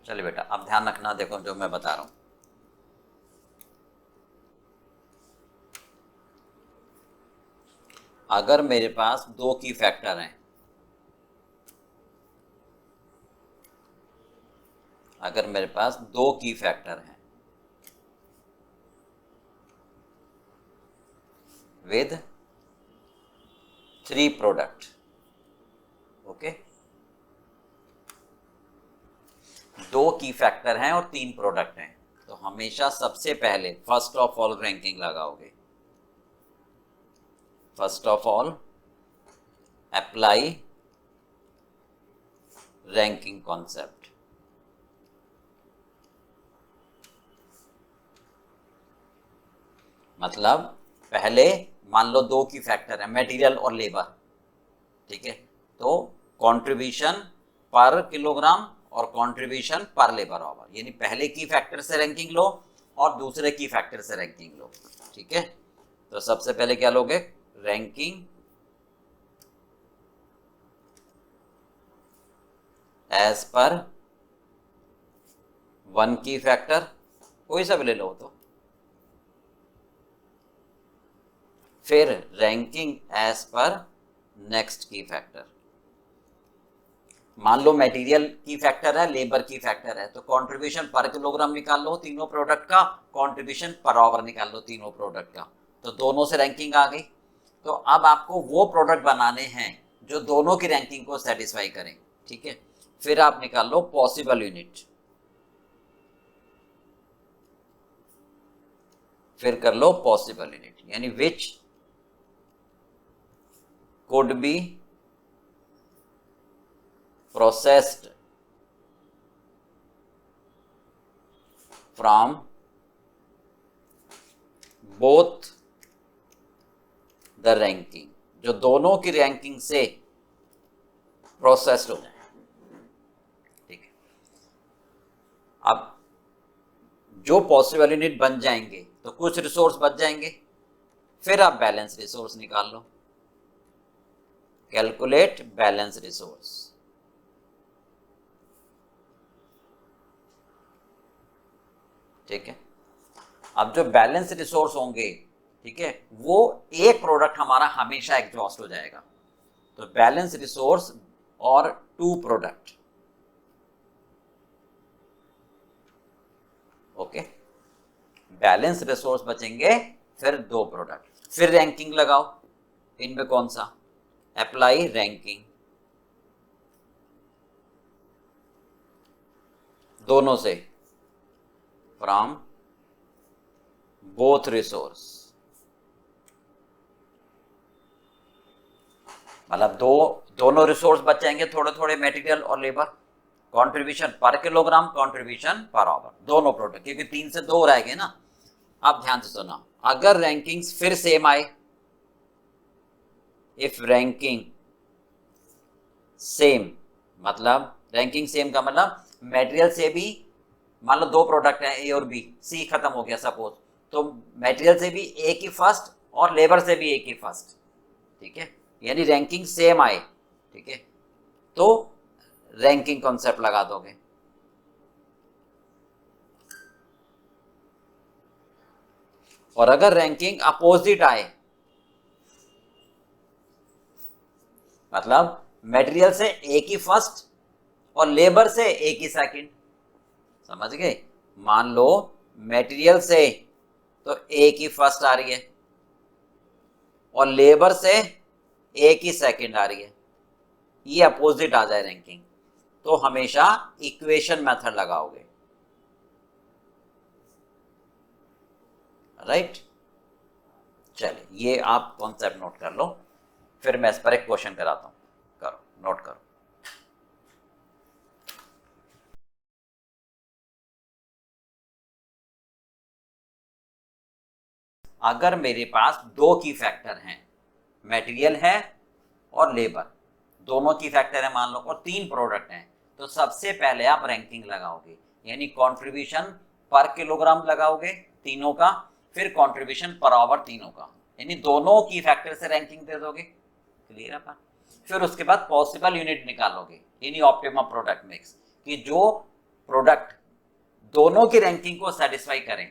चलिए बेटा, अब ध्यान रखना, देखो जो मैं बता रहा हूं। अगर मेरे पास दो की फैक्टर हैं, अगर मेरे पास दो की फैक्टर हैं विद 3 प्रोडक्ट, ओके, दो की फैक्टर हैं और 3 प्रोडक्ट हैं, तो हमेशा सबसे पहले फर्स्ट ऑफ ऑल रैंकिंग लगाओगे। First of all apply ranking concept. मतलब पहले मान लो दो की फैक्टर है, मटेरियल और लेबर, ठीक है, तो कंट्रीब्यूशन पर किलोग्राम और कंट्रीब्यूशन पर लेबर आवर, यानी पहले की फैक्टर से रैंकिंग लो और दूसरे की फैक्टर से रैंकिंग लो, ठीक है। तो सबसे पहले क्या लोगे, रैंकिंग एज पर 1 की फैक्टर, कोई सा भी ले लो, तो फिर रैंकिंग एज पर नेक्स्ट की फैक्टर। मान लो मटेरियल की फैक्टर है, लेबर की फैक्टर है, तो कंट्रीब्यूशन पर किलोग्राम निकाल लो तीनों प्रोडक्ट का, कंट्रीब्यूशन पर आवर निकाल लो तीनों प्रोडक्ट का, तो दोनों से रैंकिंग आ गई। तो अब आपको वो प्रोडक्ट बनाने हैं जो दोनों की रैंकिंग को सेटिस्फाई करें, ठीक है। फिर आप निकाल लो पॉसिबल यूनिट, फिर कर लो पॉसिबल यूनिट, यानी विच could be processed from both the ranking, जो दोनों की रैंकिंग से प्रोसेस्ड हो जाए, ठीक है। अब जो पॉसिबल यूनिट बन जाएंगे तो कुछ रिसोर्स बच जाएंगे, फिर आप बैलेंस रिसोर्स निकाल लो, कैलकुलेट बैलेंस रिसोर्स, ठीक है। अब जो बैलेंस रिसोर्स होंगे, ठीक है, वो एक प्रोडक्ट हमारा हमेशा एग्जॉस्ट हो जाएगा, तो बैलेंस रिसोर्स और 2 प्रोडक्ट, ओके, बैलेंस रिसोर्स बचेंगे, फिर 2 प्रोडक्ट, फिर रैंकिंग लगाओ, इनमें कौन सा, अप्लाई रैंकिंग, दोनों से, फ्रॉम बोथ रिसोर्स, मतलब दोनों रिसोर्स बच जाएंगे, थोड़े थोड़े मटेरियल और लेबर, कंट्रीब्यूशन पर किलोग्राम, कंट्रीब्यूशन पर आवर, दोनों प्रोडक्ट, क्योंकि 3 से 2 रह गए ना। अब ध्यान से सुना, अगर रैंकिंग्स फिर सेम आए, इफ रैंकिंग सेम, मतलब रैंकिंग सेम का मतलब मटेरियल से भी, मान लो 2 प्रोडक्ट हैं ए और बी, सी खत्म हो गया सपोज, तो मटेरियल से भी ए की फर्स्ट और लेबर से भी ए की फर्स्ट, ठीक है, यानी रैंकिंग सेम आए, ठीक है, तो रैंकिंग कॉन्सेप्ट लगा दोगे। और अगर रैंकिंग अपोजिट आए, मतलब मटेरियल से ए की फर्स्ट और लेबर से ए की सेकंड, समझ गए, मान लो मटेरियल से तो ए की फर्स्ट आ रही है और लेबर से ए की सेकंड आ रही है, ये अपोजिट आ जाए रैंकिंग, तो हमेशा इक्वेशन मेथड लगाओगे, राइट। चलिए ये आप कॉन्सेप्ट नोट कर लो, फिर मैं इस पर एक क्वेश्चन कराता हूं, करो, नोट करो। अगर मेरे पास 2 की फैक्टर हैं, मटेरियल है और लेबर, दोनों की फैक्टर है मान लो, और 3 प्रोडक्ट हैं, तो सबसे पहले आप रैंकिंग लगाओगे, यानी कंट्रीब्यूशन पर किलोग्राम लगाओगे तीनों का, फिर कंट्रीब्यूशन पर आवर तीनों का, यानी दोनों की फैक्टर से रैंकिंग दे दोगे, क्लियर है। फिर उसके बाद पॉसिबल यूनिट निकालोगे, यानी ऑप्टिमम प्रोडक्ट मिक्स, कि जो प्रोडक्ट दोनों की रैंकिंग को सेटिस्फाई करें,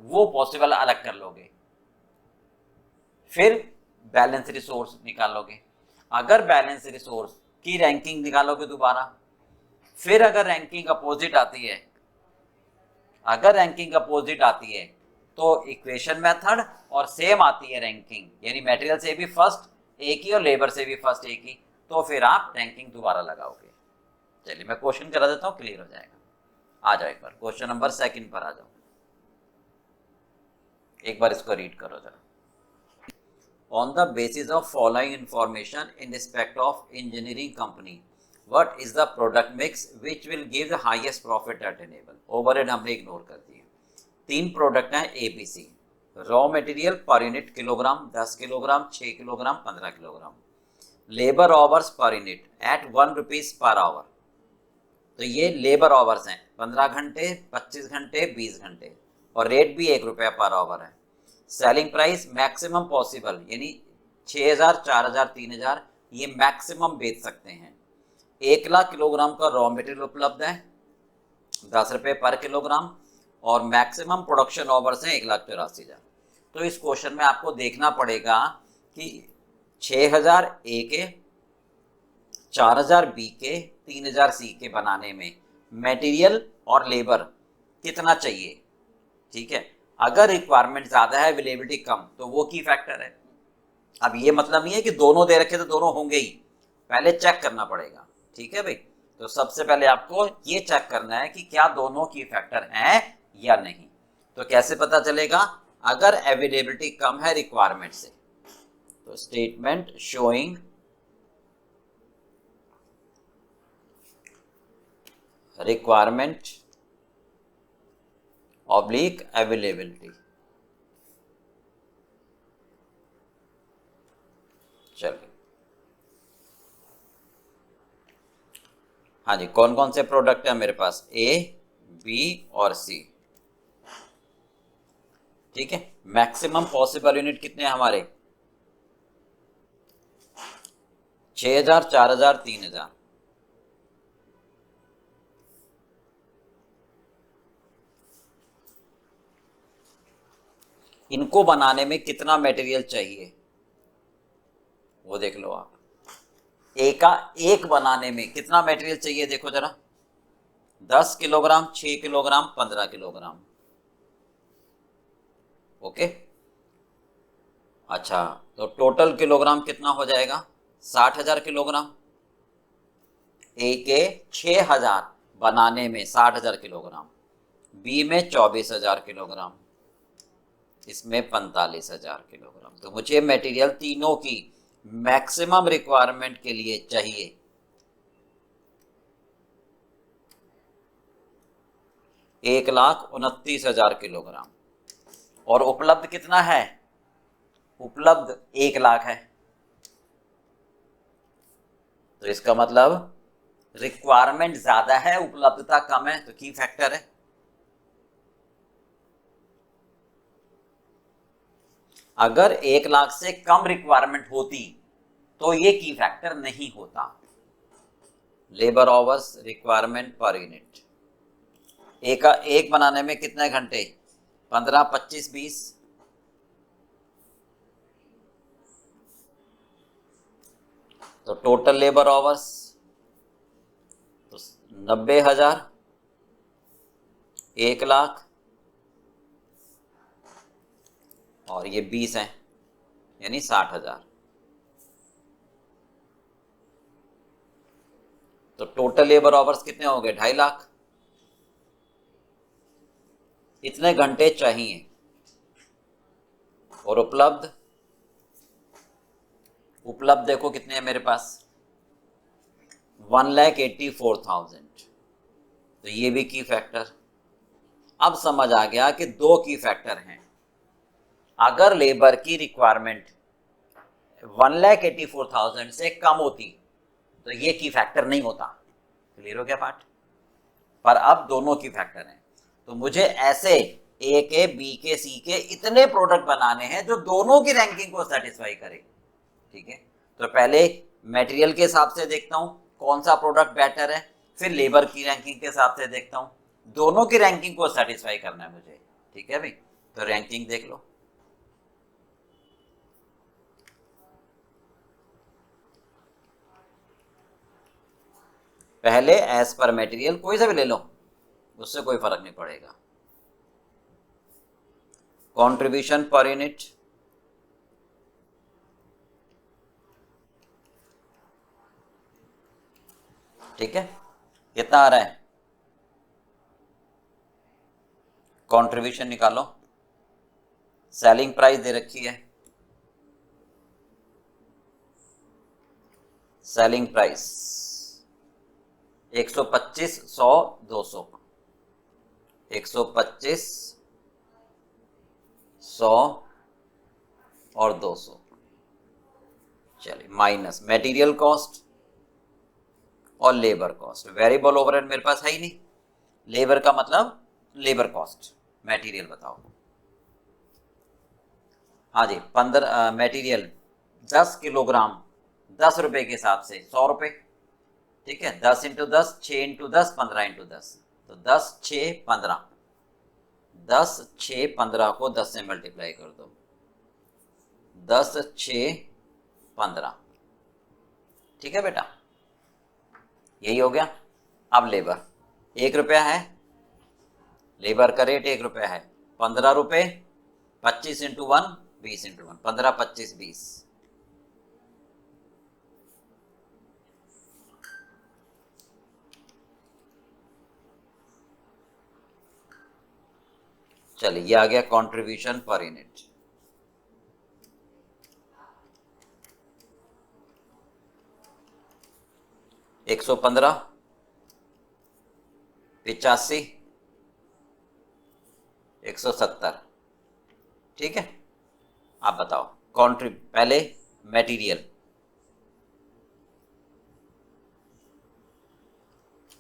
वो पॉसिबल अलग कर लोगे, फिर बैलेंस रिसोर्स निकालोगे। अगर बैलेंस रिसोर्स की रैंकिंग निकालोगे दोबारा, फिर अगर रैंकिंग अपोजिट आती है, अगर रैंकिंग अपोजिट आती है तो इक्वेशन मेथड और सेम आती है रैंकिंग, यानी मटेरियल से भी फर्स्ट एक ही और लेबर से भी फर्स्ट एक ही, तो फिर आप रैंकिंग दोबारा लगाओगे। चलिए मैं क्वेश्चन करा देता हूं, क्लियर हो जाएगा। आ जाओ एक बार क्वेश्चन नंबर 2 पर आ जाओ, एक बार इसको रीड करो जरा। On the basis of following information in respect of engineering company, what is the product mix which will give the highest profit attainable? Overhead हमने इग्नोर कर दिए। 3 प्रोडक्ट हैं ABC, raw material per unit kilogram 10 kilogram 6 kilogram 15 kilogram, labour hours per unit at 1 rupees per hour. तो ये labour hours हैं 15 घंटे 25 घंटे 20 घंटे, और रेट भी 1 रुपया पर आवर है। सेलिंग प्राइस मैक्सिमम पॉसिबल, यानी 6000 4000 3000 ये मैक्सिमम बेच सकते हैं। 1 लाख किलोग्राम का रॉ मटेरियल उपलब्ध है 10 रुपये पर किलोग्राम, और मैक्सिमम प्रोडक्शन आवर्स हैं 1,84,000। तो इस क्वेश्चन में आपको देखना पड़ेगा कि 6000 ए के, 4000 बी के, 3000 सी के बनाने में मटेरियल और लेबर कितना चाहिए, ठीक है। अगर रिक्वायरमेंट ज़्यादा है, अवेलेबिलिटी कम, तो वो की फैक्टर है। अब ये मतलब नहीं है कि दोनों दे रखे तो दोनों होंगे ही, पहले चेक करना पड़ेगा, ठीक है भाई। तो सबसे पहले आपको ये चेक करना है कि क्या दोनों की फैक्टर हैं या नहीं। तो कैसे पता चलेगा? अगर अवेलेबिलिटी कम है रिक्वायरमेंट से, तो statement showing requirement oblique availability. चलिए, हाँ जी, कौन कौन से प्रोडक्ट है मेरे पास? ए, बी और सी, ठीक है। मैक्सिमम पॉसिबल यूनिट कितने हैं हमारे? 6000 4000 3000। इनको बनाने में कितना मटेरियल चाहिए वो देख लो आप। ए का एक बनाने में कितना मटेरियल चाहिए देखो जरा, 10 किलोग्राम 6 किलोग्राम 15 किलोग्राम। ओके, अच्छा, तो टोटल किलोग्राम कितना हो जाएगा? 60,000 किलोग्राम। ए के 6000 बनाने में 60,000 किलोग्राम, बी में 24,000 किलोग्राम, इसमें 45,000 किलोग्राम। तो मुझे मटेरियल तीनों की मैक्सिमम रिक्वायरमेंट के लिए चाहिए 1,29,000 किलोग्राम, और उपलब्ध कितना है? उपलब्ध 1 लाख है। तो इसका मतलब रिक्वायरमेंट ज्यादा है, उपलब्धता कम है, तो की फैक्टर है। अगर 1 लाख से कम रिक्वायरमेंट होती तो ये की फैक्टर नहीं होता। Labour hours requirement per unit, एक बनाने में कितने घंटे? 15 25 20। तो टोटल लेबर आवर्स तो 90,000, 1 लाख, और ये 20 हैं, यानी 60,000। तो टोटल लेबर आवर्स कितने हो गए? 2.5 लाख। इतने घंटे चाहिए, और उपलब्ध देखो कितने हैं मेरे पास? 1,84,000। तो ये भी की फैक्टर। अब समझ आ गया कि 2 की फैक्टर हैं। अगर लेबर की रिक्वायरमेंट 1,84,000 से कम होती तो ये की फैक्टर नहीं होता। क्लियर हो गया पार्ट? पर अब दोनों की फैक्टर हैं, तो मुझे ऐसे ए के, बी के, सी के इतने प्रोडक्ट बनाने हैं जो दोनों की रैंकिंग को सेटिस्फाई करे, ठीक है। तो पहले मटेरियल के हिसाब से देखता हूं कौन सा प्रोडक्ट बेटर है। फिर लेबर की रैंकिंग के हिसाब से देखता हूँ, दोनों की रैंकिंग को सेटिस्फाई करना है मुझे। ठीक है भाई, तो रैंकिंग देख लो। पहले एज पर मटेरियल कोई सा भी ले लो, उससे कोई फर्क नहीं पड़ेगा। कंट्रीब्यूशन पर यूनिट, ठीक है, कितना आ रहा है? कंट्रीब्यूशन निकालो। सेलिंग प्राइस दे रखी है, सेलिंग प्राइस 125, 100, 200, 125, 100 और 200। चलिए, माइनस मटेरियल कॉस्ट और लेबर कॉस्ट। वेरिएबल ओवरहेड मेरे पास है ही नहीं, लेबर का मतलब लेबर कॉस्ट। मटेरियल बताओ। हाँ जी, 15 मटेरियल 10 किलोग्राम 10 रुपए के हिसाब से 100 रुपए। ठीक है, 10 इंटू 10, 6 इंटू 10, 15 इंटू 10, तो 10 6 15, 10 6 15 को 10 से मल्टीप्लाई कर दो, 10 6 15। ठीक है बेटा, यही हो गया। अब लेबर 1 रुपया है, लेबर का रेट 1 रुपया है, 15 रुपये, 25 इंटू 1, 20 इंटू 1, 15 25 20। चलिए, ये आ गया कंट्रीब्यूशन पर यूनिट। एक 115, 85, 170। ठीक है, आप बताओ पहले मटेरियल।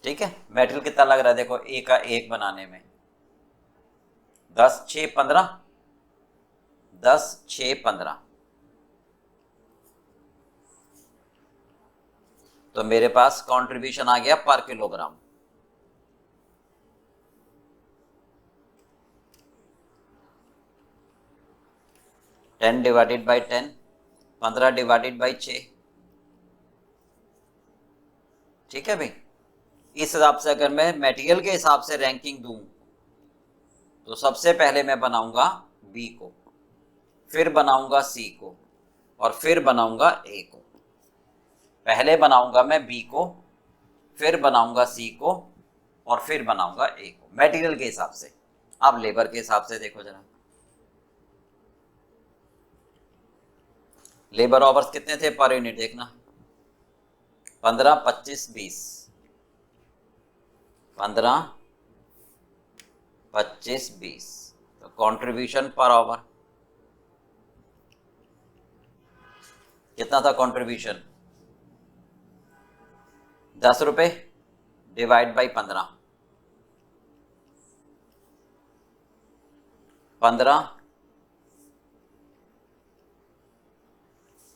ठीक है, मटेरियल कितना लग रहा है देखो, एक का एक बनाने में 10 6 15, 10 6 15, तो मेरे पास कंट्रीब्यूशन आ गया पर kilogram. Ten divided by 10, 15 divided by 6। ठीक है भाई, इस हिसाब से अगर मैं मटेरियल के हिसाब से रैंकिंग दूं, तो सबसे पहले मैं बनाऊंगा बी को, फिर बनाऊंगा सी को, और फिर बनाऊंगा ए को। पहले बनाऊंगा मैं बी को, फिर बनाऊंगा सी को, और फिर बनाऊंगा ए को, मटेरियल के हिसाब से। अब लेबर के हिसाब से देखो जरा, लेबर आवर्स कितने थे पर यूनिट देखना, 15 25 20, 15 25 20। तो कंट्रीब्यूशन पर आवर कितना था? कंट्रीब्यूशन 10 रुपए डिवाइड बाई 15, 15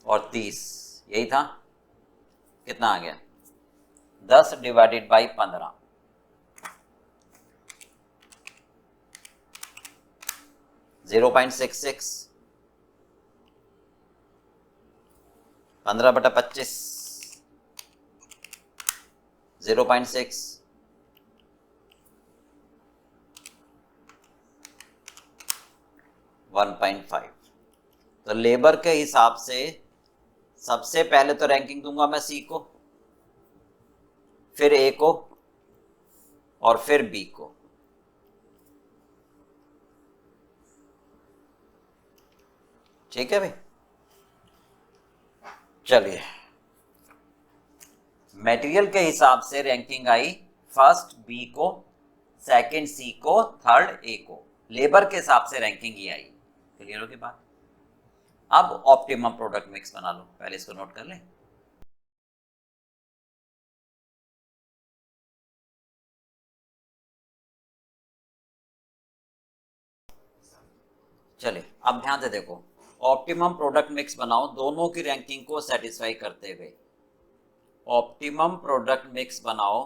और 30, यही था। कितना आ गया? 10 डिवाइडेड बाई 15, 0.66, 15 बटा 25, 0.6, 1.5। तो लेबर के हिसाब से सबसे पहले तो रैंकिंग दूंगा मैं सी को, फिर ए को, और फिर बी को। ठीक है भाई, चलिए, मटेरियल के हिसाब से रैंकिंग आई, फर्स्ट बी को, सेकंड सी को, थर्ड ए को। लेबर के हिसाब से रैंकिंग ही आई। क्लियर होगी बात? अब ऑप्टिमम प्रोडक्ट मिक्स बना लो, पहले इसको नोट कर लें। चलिए, अब ध्यान से देखो, ऑप्टिमम प्रोडक्ट मिक्स बनाओ दोनों की रैंकिंग को सेटिस्फाई करते हुए। ऑप्टिमम प्रोडक्ट मिक्स बनाओ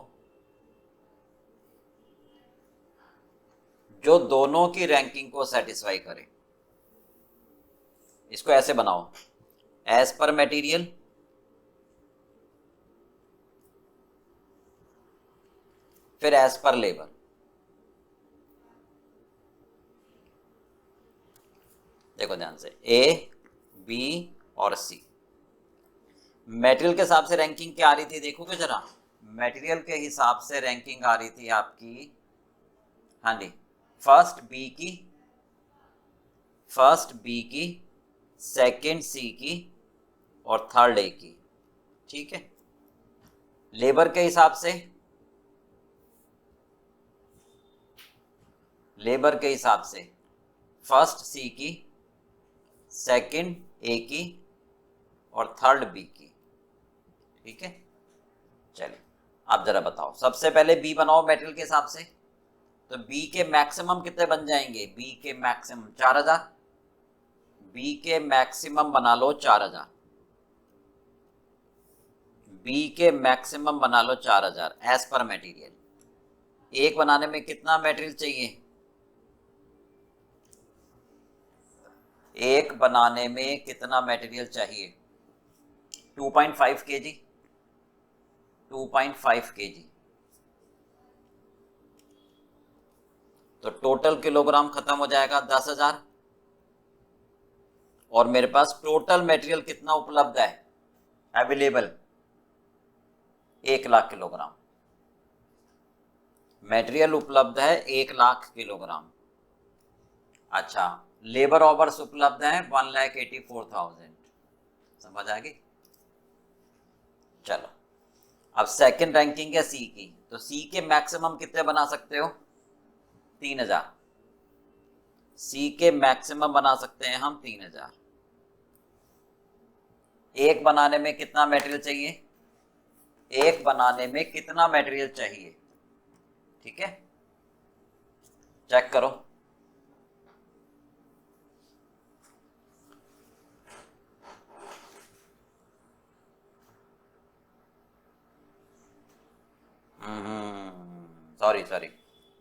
जो दोनों की रैंकिंग को सेटिस्फाई करे। इसको ऐसे बनाओ, एज पर मटेरियल, फिर एज पर लेबर। देखो ध्यान से, ए, बी और सी। मटेरियल के हिसाब से रैंकिंग क्या आ रही थी देखोगे जरा। मटेरियल के हिसाब से रैंकिंग आ रही थी आपकी, हाँ जी, फर्स्ट बी की, सेकंड सी की और थर्ड ए की। ठीक है। लेबर के हिसाब से, फर्स्ट सी की, सेकंड ए की और थर्ड बी की। ठीक है। चलिए आप जरा बताओ, सबसे पहले बी बनाओ मटेरियल के हिसाब से। तो बी के मैक्सिमम कितने बन जाएंगे? बी के मैक्सिमम 4000। बी के मैक्सिमम बना लो 4000। बी के मैक्सिमम बना लो 4000 एज पर मटेरियल। एक बनाने में कितना मटेरियल चाहिए? एक बनाने में कितना मटेरियल चाहिए? 2.5 kg। 2.5 kg। तो टोटल किलोग्राम खत्म हो जाएगा 10,000। और मेरे पास टोटल मटेरियल कितना उपलब्ध है अवेलेबल? 1,00,000 किलोग्राम मटेरियल उपलब्ध है, 1,00,000 किलोग्राम। अच्छा, लेबर आवर्स उपलब्ध है 1,84,000। समझ आ गई? चलो अब सेकंड रैंकिंग है सी की। तो सी के मैक्सिमम कितने बना सकते हो? 3,000। सी के मैक्सिमम बना सकते हैं हम 3,000। एक बनाने में कितना मटेरियल चाहिए? एक बनाने में कितना मटेरियल चाहिए? ठीक है, चेक करो। सॉरी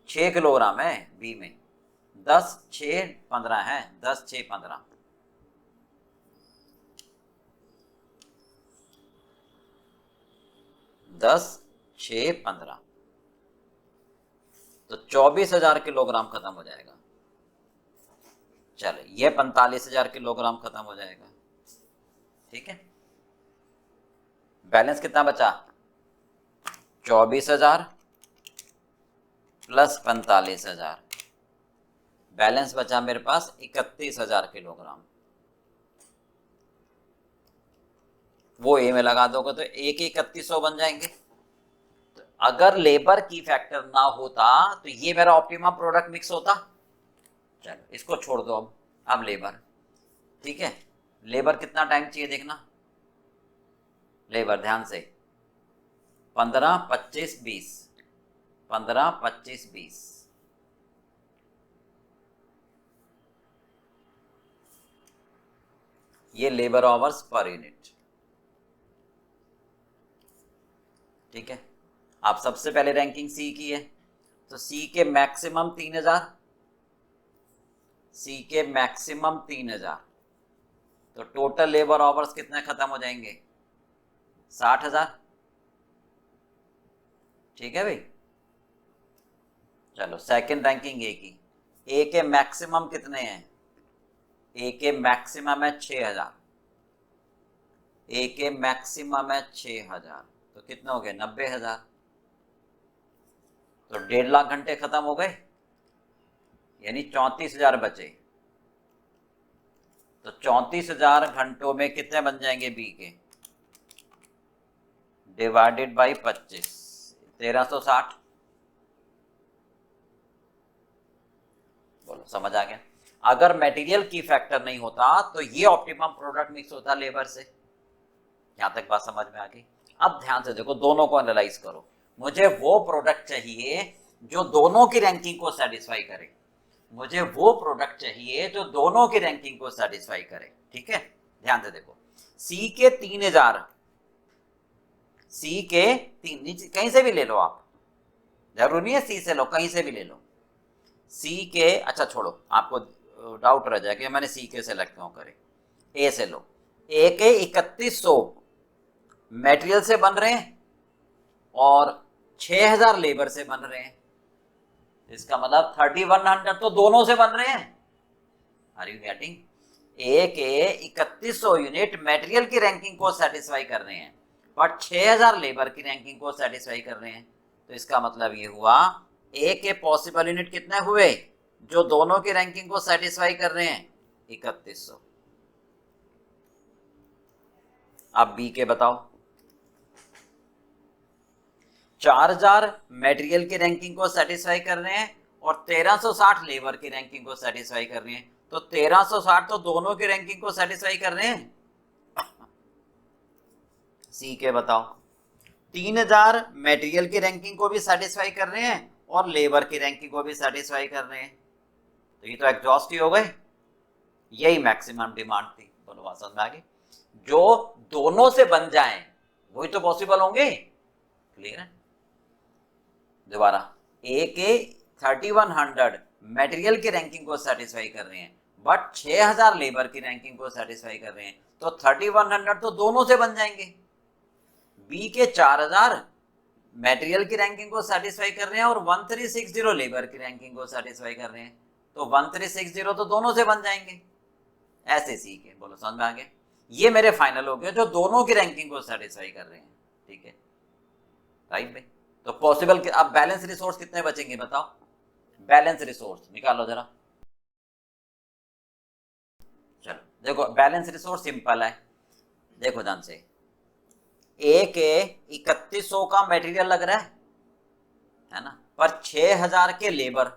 6 किलोग्राम है बी में। 10, 6, 15 है। 10, 6, 15। 10, 6, 15। तो 24,000 किलोग्राम खत्म हो जाएगा। चलो ये 45,000 किलोग्राम खत्म हो जाएगा। ठीक है, बैलेंस कितना बचा? 24,000 प्लस 45,000। बैलेंस बचा मेरे पास 31,000 किलोग्राम। वो ए में लगा दोगे तो एक 3100 बन जाएंगे। तो अगर लेबर की फैक्टर ना होता तो ये मेरा ऑप्टिमम प्रोडक्ट मिक्स होता। चलो इसको छोड़ दो अब लेबर। ठीक है, लेबर कितना टाइम चाहिए देखना। लेबर ध्यान से, 15, 25, 20। 15, 25, 20। ये लेबर आवर्स पर यूनिट। ठीक है, आप सबसे पहले रैंकिंग सी की है। तो सी के मैक्सिमम 3,000। सी के मैक्सिमम 3,000। तो टोटल लेबर आवर्स कितने खत्म हो जाएंगे? 60,000। ठीक है भाई। चलो सेकंड रैंकिंग ए की। ए के मैक्सिमम कितने हैं? ए के मैक्सिमम है 6,000। ए के मैक्सिमम है 6,000। तो कितना हो गया? 90,000। तो 1.5 घंटे खत्म हो गए, यानी 34,000 बचे। तो 34,000 घंटों में कितने बन जाएंगे बी के? Divided by 25, 1360। बोलो समझ आ गया? अगर मटेरियल की फैक्टर नहीं होता तो ये ऑप्टिमम प्रोडक्ट मिक्स होता लेबर से। यहां तक बात समझ में आ गई? अब ध्यान से देखो, दोनों को एनालाइज करो। मुझे वो प्रोडक्ट चाहिए जो दोनों की रैंकिंग को सेटिस्फाई करे। मुझे वो प्रोडक्ट चाहिए जो दोनों की रैंकिंग को सेटिस्फाई करे। ठीक है, ध्यान से देखो, सी के 3,000। सी के 3, कहीं से भी ले लो आप, जरूरी नहीं है सी से लो, कहीं से भी ले लो। सी के, अच्छा छोड़ो, आपको डाउट रह जाए कि मैंने सी के सेलेक्ट क्यों करे। ए से लो, ए के 3100 मटेरियल से बन रहे हैं और 6000 लेबर से बन रहे हैं। इसका मतलब 3100 तो दोनों से बन रहे हैं। Are you getting? ए के 3100 यूनिट मटेरियल की रैंकिंग को सेटिस्फाई कर रहे हैं, बट 6000 लेबर की रैंकिंग को सेटिस्फाई कर रहे हैं। तो इसका मतलब ये हुआ ए के पॉसिबल यूनिट कितने हुए जो दोनों की रैंकिंग को सेटिस्फाई कर रहे हैं? 3100। अब बी के बताओ। 4000 मटेरियल की रैंकिंग को सेटिस्फाई कर रहे हैं और 1360 लेबर की रैंकिंग को सेटिस्फाई कर रहे हैं। तो 1360 तो दोनों की रैंकिंग को सेटिस्फाई कर रहे हैं। सी के बताओ। 3000 मटेरियल की रैंकिंग को भी सेटिस्फाई कर रहे हैं और लेबर की रैंकिंग को भी सेटिस्फाई कर रहे हैं। तो ये तो एग्जॉस्ट ही हो गए। यही मैक्सिमम डिमांड थी। दोनों बात समझ में आ गई। जो दोनों से बन जाएं वही तो पॉसिबल होंगे। क्लियर है? दोबारा, ए के 3100 मटेरियल की रैंकिंग को सेटिस्फाई कर रहे हैं, बट 6000 लेबर की रैंकिंग को सेटिस्फाई कर रहे हैं। तो 3100 तो दोनों से बन जाएंगे। बी के 4000 मटेरियल की रैंकिंग को सेटिस्फाई कर रहे हैं और 1360 लेबर की रैंकिंग को सेटिस्फाई कर रहे हैं। तो 1360 तो दोनों से बन जाएंगे। ऐसे सी के, बोलो समझ में आ गया? ये मेरे फाइनल हो गए जो दोनों की रैंकिंग को सेटिस्फाई कर रहे हैं। ठीक है, राइट भाई? तो पॉसिबल, अब बैलेंस रिसोर्स कितने बचेंगे बताओ? बैलेंस रिसोर्स निकालो जरा। चलो देखो, बैलेंस रिसोर्स सिंपल है। देखो ध्यान से, ए के 3100 का मटेरियल लग रहा है ना, पर 6000 के लेबर।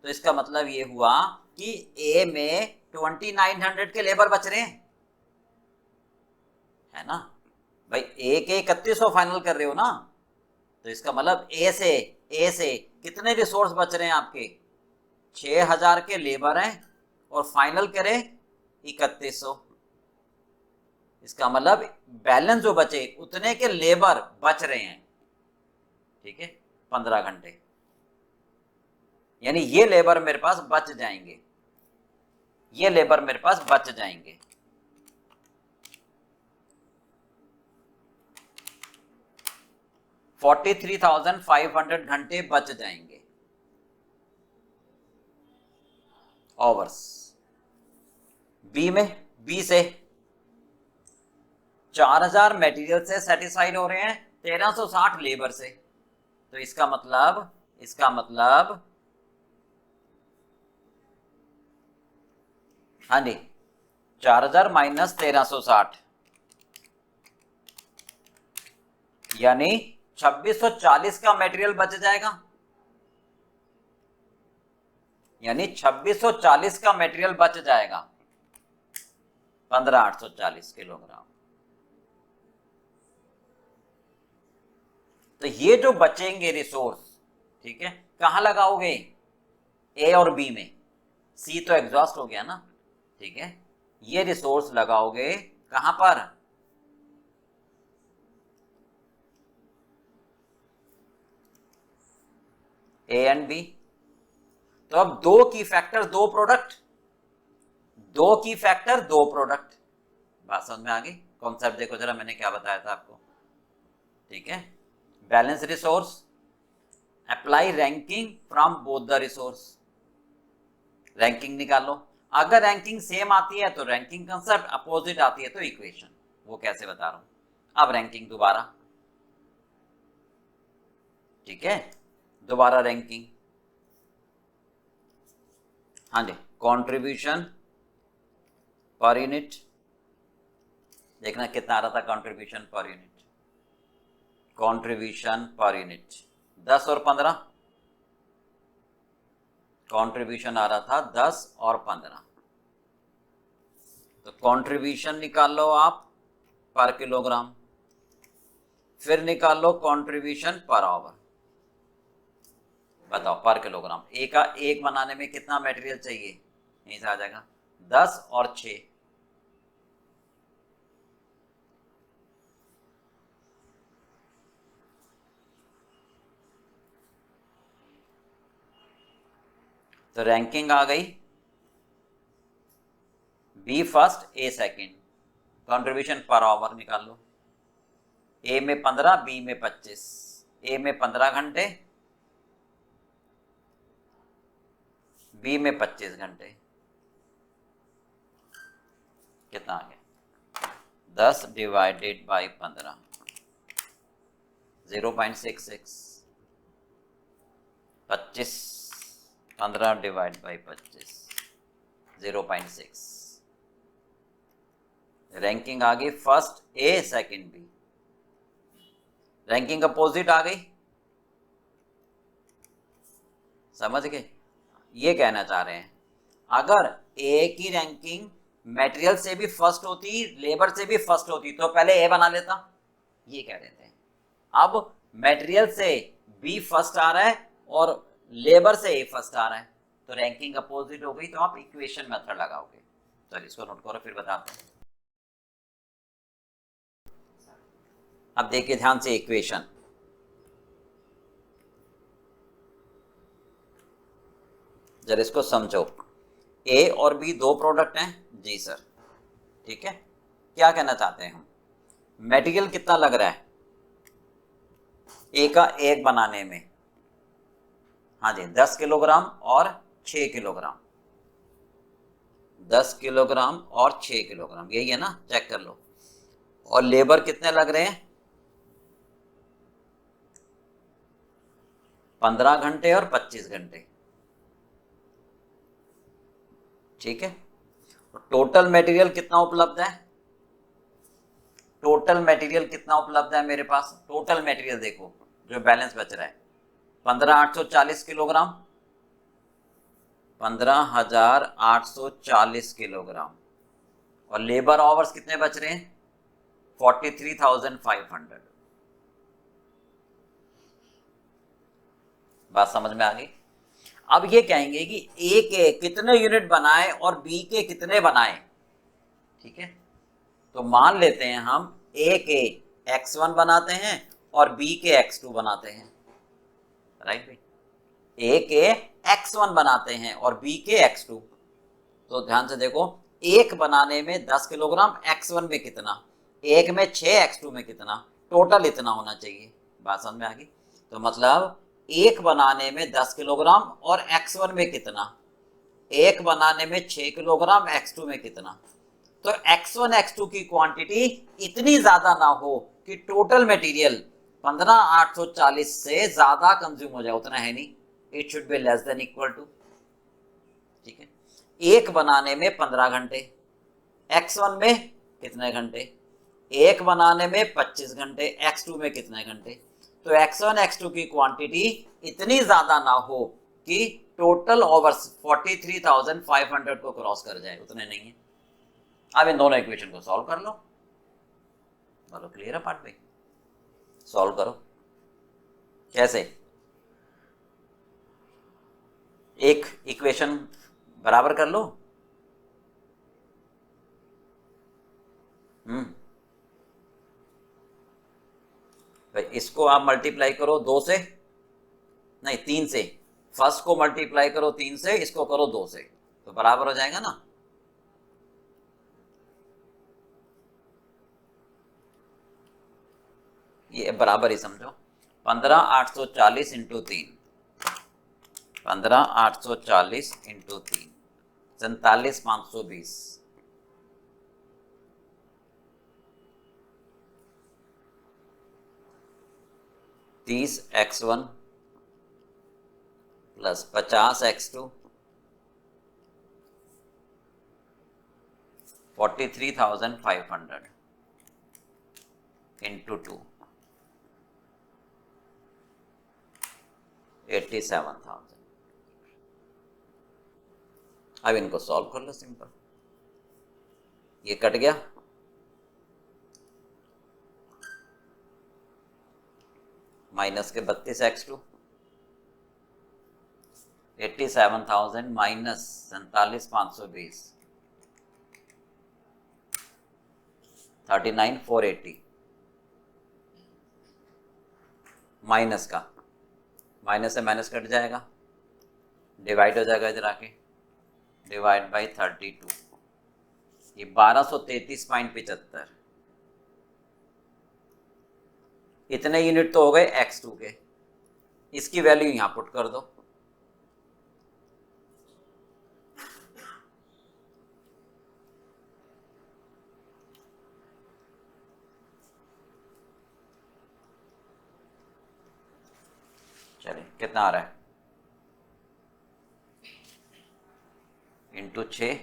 तो इसका मतलब ये हुआ कि ए में 2900 के लेबर बच रहे हैं, है ना भाई? ए के 3100 फाइनल कर रहे हो ना, तो इसका मतलब ए से कितने रिसोर्स बच रहे हैं आपके? 6000 के लेबर हैं और फाइनल करें 3100। इसका मतलब बैलेंस जो बचे उतने के लेबर बच रहे हैं। ठीक है, 15 घंटे, यानी ये लेबर मेरे पास बच जाएंगे, ये लेबर मेरे पास बच जाएंगे। $43,500 घंटे बच जाएंगे आवर्स। बी से 4000 मटेरियल से सेटिस्फाइड हो रहे हैं, 1360 लेबर से। तो इसका मतलब हाँ जी, 4000 माइनस 1360 यानी 2640 का मटेरियल बच जाएगा। यानी 2640 का मटेरियल बच जाएगा, 15840 किलोग्राम। तो ये जो बचेंगे रिसोर्स, ठीक है, कहां लगाओगे? ए और बी में। सी तो एग्जॉस्ट हो गया ना, ठीक है, ये रिसोर्स लगाओगे कहां पर? A and B. तो अब दो की फैक्टर दो प्रोडक्ट, दो की फैक्टर दो प्रोडक्ट। बात समझ में आ गई? कॉन्सेप्ट देखो जरा, मैंने क्या बताया था आपको। ठीक है, balance resource, apply ranking from both the resource. Ranking निकालो। अगर रैंकिंग सेम आती है तो रैंकिंग कंसेप्ट, अपोजिट आती है तो इक्वेशन। वो कैसे बता रहा हूं। अब रैंकिंग दोबारा, ठीक है, दोबारा रैंकिंग। हाँ जी, कंट्रीब्यूशन पर यूनिट, देखना कितना आ रहा था contribution per unit. Contribution per unit 10 और 15, कंट्रीब्यूशन आ रहा था 10 और 15। तो कंट्रीब्यूशन निकाल लो आप पर किलोग्राम, फिर निकाल लो कंट्रीब्यूशन पर आवर। बताओ पर किलोग्राम एक बनाने में कितना मटेरियल चाहिए? यहीं से आ जाएगा 10 और 6। तो रैंकिंग आ गई, B first A second, contribution per hour निकाल लो, ए में 15 बी में 25, ए में 15 घंटे बी में 25 घंटे, कितना आ गया 10 divided by 15, 0.66, 25 15 divide by 25 0.6, ranking आ गई first A second B, ranking opposite आ गई, समझ गए? ये कहना चाह रहे हैं अगर ए की रैंकिंग मटेरियल से भी फर्स्ट होती लेबर से भी फर्स्ट होती तो पहले ए बना लेता, ये कह देते हैं। अब मटेरियल से बी फर्स्ट आ रहा है और लेबर से ए फर्स्ट आ रहा है, तो रैंकिंग अपोजिट हो गई, तो आप इक्वेशन मेथड लगाओगे। चलिए इसको नोट करो फिर बताते हैं। अब देखिए ध्यान से इक्वेशन, जरा इसको समझो। ए और बी दो प्रोडक्ट हैं जी सर, ठीक है। क्या कहना चाहते हैं हम, मटेरियल कितना लग रहा है ए का एक बनाने में, हाँ जी 10 किलोग्राम और 6 किलोग्राम, 10 किलोग्राम और 6 किलोग्राम, यही है ना, चेक कर लो। और लेबर कितने लग रहे हैं 15 घंटे और 25 घंटे, ठीक है। टोटल मटेरियल कितना उपलब्ध है, टोटल मटेरियल कितना उपलब्ध है मेरे पास, टोटल मटेरियल देखो जो बैलेंस बच रहा है 15,840 किलोग्राम, 15,840 किलोग्राम, और लेबर आवर्स कितने बच रहे हैं 43,500। बात समझ में आ गई? अब ये कहेंगे कि ए के कितने यूनिट बनाए और बी के कितने बनाए, ठीक है। तो मान लेते हैं हम ए के x1 बनाते हैं और बी के x2 बनाते हैं, राइट भाई, ए के x1 बनाते हैं और बी के x2। तो ध्यान से देखो, एक बनाने में 10 किलोग्राम, x1 में कितना, एक में 6, x2 में कितना, टोटल इतना होना चाहिए। बात समझ में आ गई? तो मतलब एक बनाने में 10 किलोग्राम और x1 में कितना, एक बनाने में 6 किलोग्राम, x2 में कितना। तो x1 x2 की क्वांटिटी इतनी ज्यादा ना हो कि टोटल मटेरियल 15,840 से ज्यादा कंज्यूम हो जाए, उतना है नहीं, it should be less than equal to, ठीक है। एक बनाने में 15 घंटे, x1 में कितने घंटे, एक बनाने में 25 घंटे, x2 में कितने घंटे। तो x1 x2 की क्वांटिटी इतनी ज्यादा ना हो कि टोटल ओवर्स 43,500 को क्रॉस कर जाए, उतने नहीं है। अब इन दोनों इक्वेशन को सॉल्व कर लो, बोलो क्लियर है पार्ट भाई? सॉल्व करो, कैसे? एक इक्वेशन बराबर कर लो, भाई इसको आप मल्टीप्लाई करो 2 से, नहीं 3 से, फर्स्ट को मल्टीप्लाई करो 3 से, इसको करो 2 से, तो बराबर हो जाएगा ना। ये बराबर ही समझो, 15,840 into 3, 15,840 into 3, 47,520, 30 x1 plus 50 x2, 43,500 into 2, 87,000। अब इनको सॉल्व कर लो सिंपल, ये कट गया, माइनस के 32 x2, 87,000 माइनस 47,520, 39,480, माइनस का माइनस से माइनस कट जाएगा, डिवाइड हो जाएगा इधर आके, डिवाइड बाई 32, ये 1233.75, इतने यूनिट तो हो गए x2 के, इसकी वैल्यू यहां पुट कर दो। चलिए कितना आ रहा है, इंटू 6,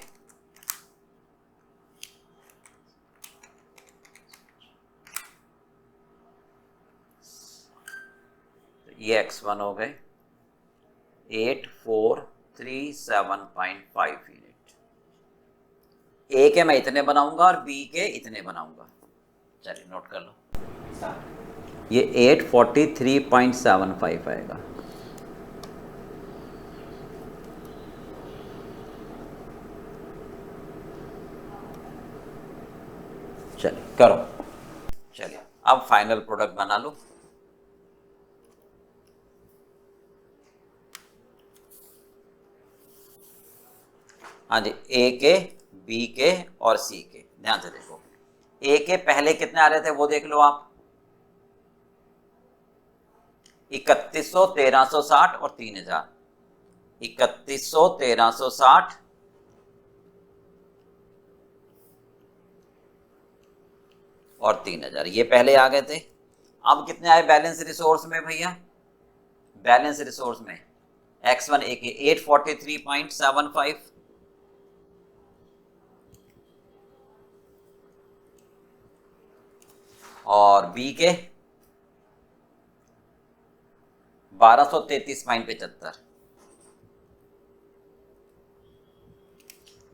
ये x1 हो गए 8437.5 यूनिट। ए के मैं इतने बनाऊंगा और बी के इतने बनाऊंगा, चलिए नोट कर लो, ये 843.75 आएगा। चलिए करो, चलिए अब फाइनल प्रोडक्ट बना लो। हाँ जी, ए के, बी के और सी के, ध्यान से देखो। ए के पहले कितने आ रहे थे वो देख लो आप, 3100, 1360 और 3000, 3100, 1360 और 3000, ये पहले आ गए थे। अब कितने आए बैलेंस रिसोर्स में भैया, बैलेंस रिसोर्स में x1 ए के 843.75, और बी के 1233.75।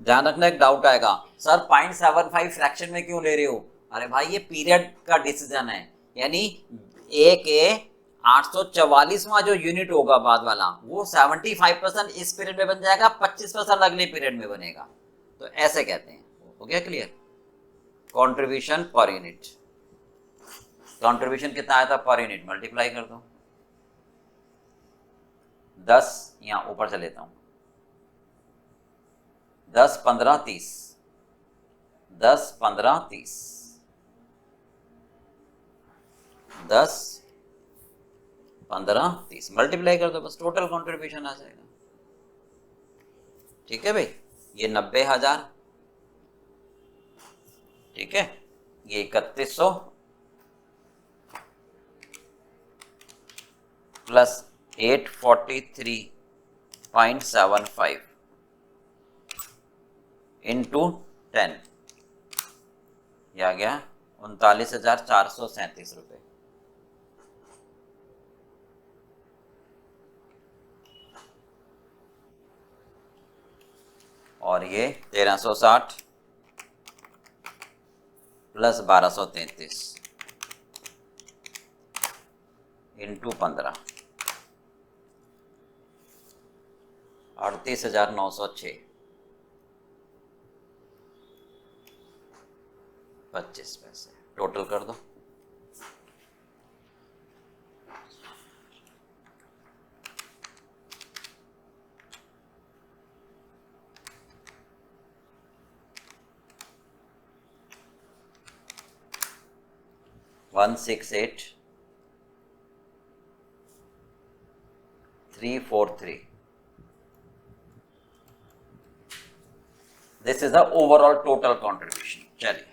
ध्यान रखना, एक डाउट आएगा, सर 0.75 फ्रैक्शन में क्यों ले रहे हो? अरे भाई ये पीरियड का डिसीजन है, यानी ए के 844वां जो यूनिट होगा बाद वाला, वो 75% इस पीरियड में बन जाएगा, 25% अगले पीरियड में बनेगा, तो ऐसे कहते हैं। हो गया clear? Contribution per unit, contribution कितना आया था पर यूनिट, मल्टीप्लाई कर दो 10, यहां ऊपर से लेता हूं, 10 15 30, 10 15 30, 10 15 30, मल्टीप्लाई कर दो, बस टोटल कंट्रीब्यूशन आ जाएगा। ठीक है भाई, ये 90,000, ठीक है, ये 3100 प्लस 843.75 इंटू 10, यह आ गया 39,437 रुपये। और ये 1360 प्लस 1233 इंटू 15, 38,906 25 पैसे, टोटल कर दो। One 168,343, this is the overall total contribution। चलिए